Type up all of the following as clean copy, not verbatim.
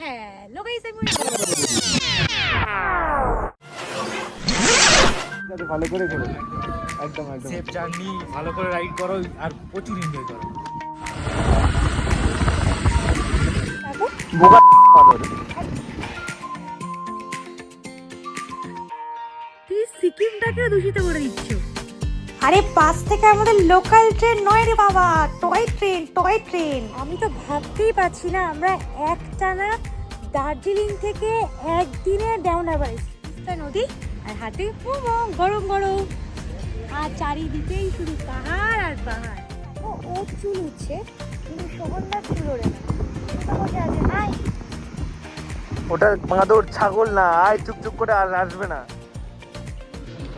Hello guys, আমি ভালো করে চলো, একদম একদম সেফ জার্নি, ভালো করে রাইড করো আর প্রচুর এনজয় করো। বোকা পাথর। তুই সিকিমটাকে দূষিত করে দিচ্ছ। আরে পাশ থেকে আমাদের লোকাল ট্রেন নয় রে বাবা, টয় ট্রেন। আমি তো ভাবতেই পারছি না আমরা একটানা দার্জিলিং থেকে একদিনে ডাউন এভারেস্ট, তিস্তা নদী আর হাতে মোমো গরম গরম, আর চারিদিকেই শুধু পাহাড় আর পাহাড়। ও চুল উঠছে কিন্তু শহরটা চুল ওড়ে না। বসে আছে হাই, ওটা বাঁদর ছাগল না, আয় চুপচুপ করে আর আসবে না।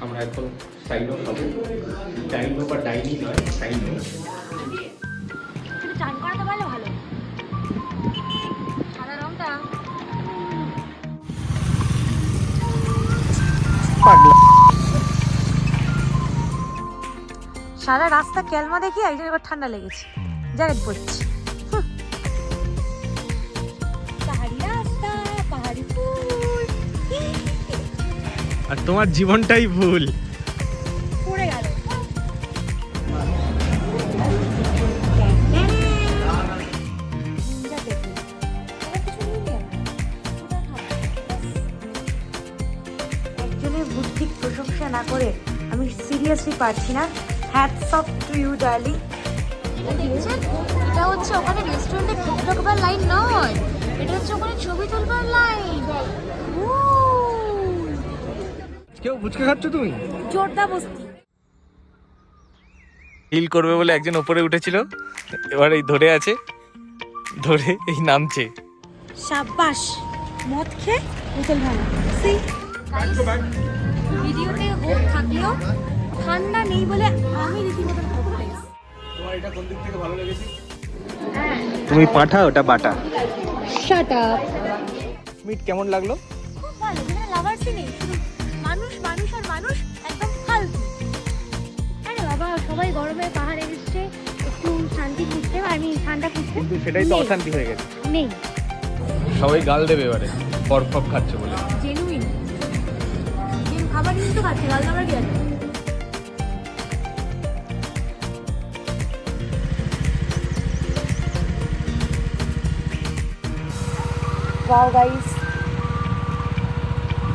আমরা এখন সাইনো খাবো, ডাইনো বা ডাইনি নয়, সাইনো। কিন্তু চান করাতে পারলে ভালো। সাদা রংটা সারা রাস্তা ক্যালমা দেখি একজন এবার ঠান্ডা লেগেছে, জ্যাকেট পরছি। পাহাড়ি রাস্তা, পাহাড়ি ফুল, আর তোমার জীবনটাই ভুল। পড়ে গেল। একজনের বুদ্ধির প্রশংসা না করে আমি সিরিয়াসলি পারছি না। Hats off to you darling. দেখছেন, এটা হচ্ছে ওখানে রেস্টুরেন্টে খেতে ঢোকবার লাইন নয়, এটা হচ্ছে ওখানে ছবি তুলবার লাইন। কেউ ফুচকা খাচ্ছ তুমি? জোরদা বস্তি। হিল করবে বলে একজন উপরে উঠেছিল, এবার এই ধরে আছে, ধরে এই নামছে। সাব্বাস, মদ খেয়ে বোতল ভাঙা। ভিডিওতে হোক থাকলেও ঠান্ডা নেই বলে আমি রীতিমতো হোপলেস। তোমার এটা কোন দিক থেকে ভালো লেগেছে? তুমি পাঠা, ওটা বাটা। Shut up. মিট কেমন লাগলো? খুব ভালো, এখানে লাভার্সই নেই, শুধু মানুষ মানুষ আর মানুষ, একদম ফালতু। আরে বাবা, সবাই গরমে পাহাড়ে এসেছে একটু শান্তি খুঁজতে, আমি ঠান্ডা খুঁজতে, কিন্তু সেটাই তো নেই। অশান্তি হয়ে গেছে। নেই। সবাই গাল দেবে এবারে পরপর খাচ্ছে বলে। জেনুইন খাবার কিন্তু খাচ্ছি, গাল দেওয়ার কি আছে? Wow guys,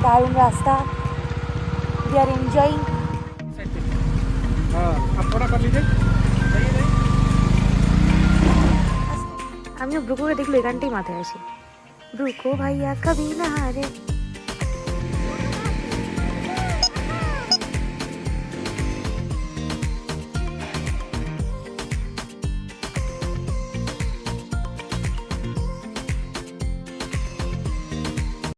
দারুণ রাস্তা, we are enjoying. আমিও ব্রুকোকে দেখলে এখানটাই মাথায় আসে, ব্রুকো ভাইয়া কবি না হারে।